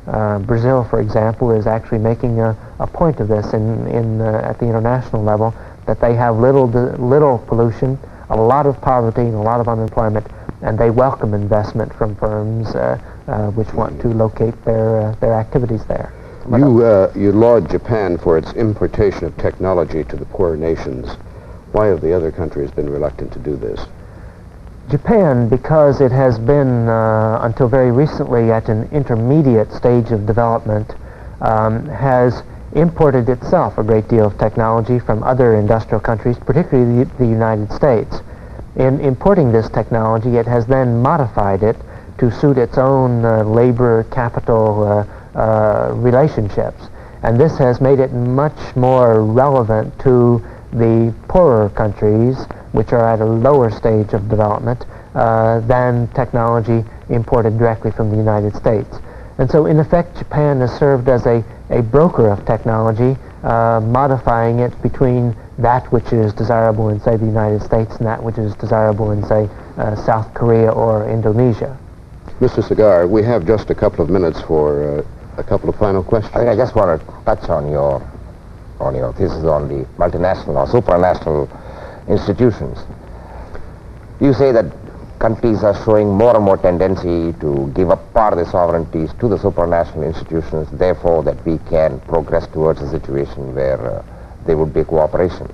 Brazil, for example, is actually making a point of this at the international level, that they have little pollution, a lot of poverty, and a lot of unemployment, and they welcome investment from firms which want to locate their activities there. You laud Japan for its importation of technology to the poorer nations. Why have the other countries been reluctant to do this? Japan, because it has been, until very recently, at an intermediate stage of development, has imported itself a great deal of technology from other industrial countries, particularly the United States. In importing this technology, it has then modified it to suit its own labor capital relationships. And this has made it much more relevant to the poorer countries, which are at a lower stage of development, than technology imported directly from the United States. And so, in effect, Japan has served as a broker of technology, modifying it between that which is desirable in, say, the United States and that which is desirable in, say, South Korea or Indonesia. Mr. Segar, we have just a couple of minutes for a couple of final questions. I just want to touch on your thesis on the multinational or supranational institutions. You say that countries are showing more and more tendency to give up part of their sovereignties to the supranational institutions, therefore that we can progress towards a situation where there would be cooperation.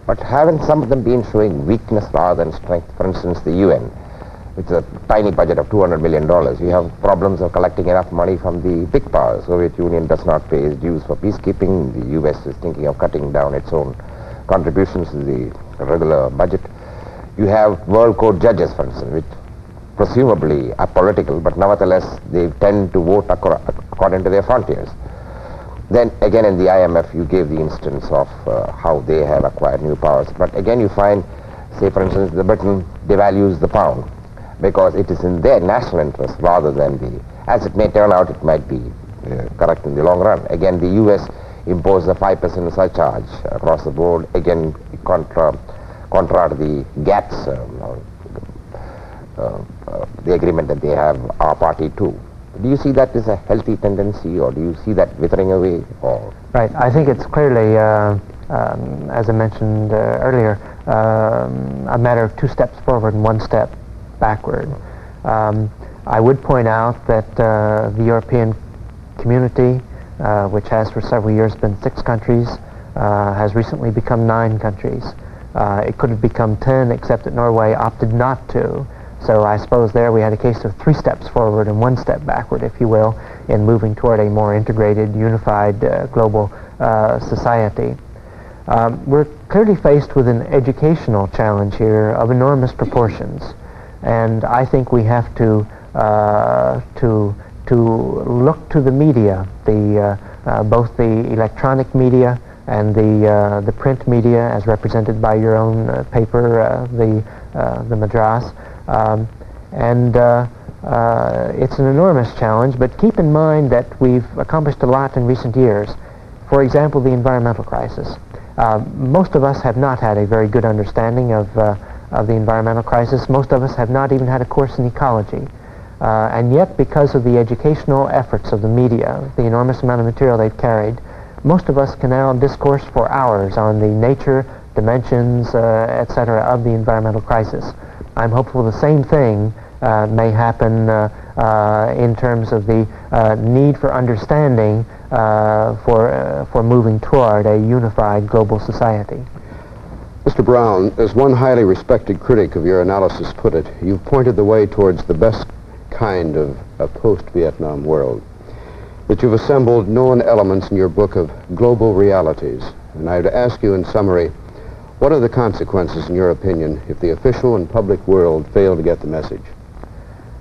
But haven't some of them been showing weakness rather than strength? For instance, the UN, with a tiny budget of $200 million, you have problems of collecting enough money from the big powers. Soviet Union does not pay its dues for peacekeeping. The US is thinking of cutting down its own contributions to the regular budget. You have World Court judges, for instance, which presumably are political, but nevertheless they tend to vote according to their frontiers. Then again in the IMF you gave the instance of how they have acquired new powers. But again you find, say for instance, the Britain devalues the pound because it is in their national interest rather than as it may turn out, it might be correct in the long run. Again, the US imposed a 5% surcharge across the board, again contra to the GATS, the agreement that they have our party too. Do you see that as a healthy tendency, or do you see that withering away? Or? Right. I think it's clearly, as I mentioned earlier, a matter of 2 steps forward and 1 step backward. I would point out that the European community, which has for several years been 6 countries, has recently become 9 countries. It could have become 10, except that Norway opted not to. So I suppose there we had a case of 3 steps forward and 1 step backward, if you will, in moving toward a more integrated, unified global society. We're clearly faced with an educational challenge here of enormous proportions, and I think we have to look to the media, both the electronic media and the print media, as represented by your own paper, the Madras. It's an enormous challenge, but keep in mind that we've accomplished a lot in recent years. For example, the environmental crisis. Most of us have not had a very good understanding of the environmental crisis. Most of us have not even had a course in ecology. And yet, because of the educational efforts of the media, the enormous amount of material they've carried, most of us can now discourse for hours on the nature, dimensions, etc. of the environmental crisis. I'm hopeful the same thing may happen in terms of the need for understanding for moving toward a unified global society. Mr. Brown, as one highly respected critic of your analysis put it, you've pointed the way towards the best kind of a post-Vietnam world. That you've assembled known elements in your book of global realities. And I would ask you in summary, what are the consequences, in your opinion, if the official and public world fail to get the message?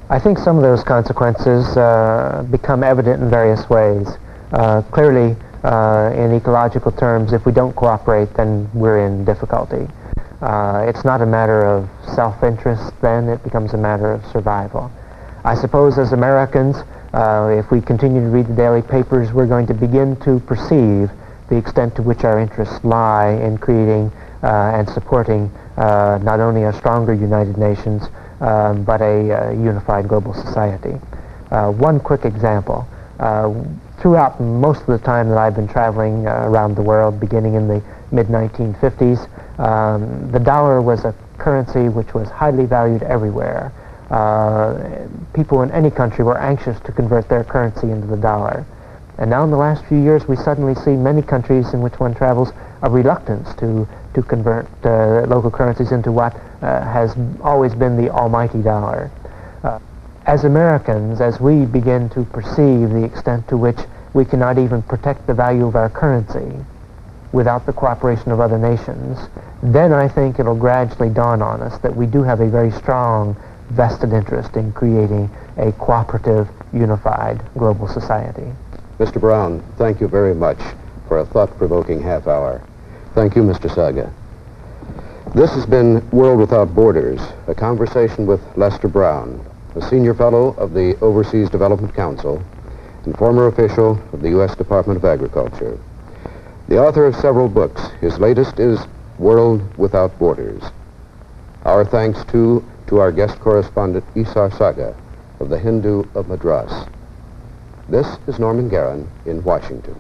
I think some of those consequences become evident in various ways. Clearly, in ecological terms, if we don't cooperate, then we're in difficulty. It's not a matter of self-interest, then it becomes a matter of survival. I suppose as Americans, if we continue to read the daily papers, we're going to begin to perceive the extent to which our interests lie in creating and supporting not only a stronger United Nations, but a unified global society. One quick example. throughout most of the time that I've been traveling around the world, beginning in the mid-1950s, the dollar was a currency which was highly valued everywhere. People in any country were anxious to convert their currency into the dollar. And now in the last few years, we suddenly see many countries in which one travels a reluctance to convert local currencies into what has always been the almighty dollar. As Americans, as we begin to perceive the extent to which we cannot even protect the value of our currency without the cooperation of other nations, then I think it'll gradually dawn on us that we do have a very strong vested interest in creating a cooperative, unified global society. Mr. Brown, thank you very much for a thought-provoking half hour. Thank you, Mr. Saga. This has been World Without Borders, a conversation with Lester Brown, a senior fellow of the Overseas Development Council and former official of the U.S. Department of Agriculture. The author of several books. His latest is World Without Borders. Our thanks, too, to our guest correspondent, Isar Saga of the Hindu of Madras. This is Norman Guerin in Washington.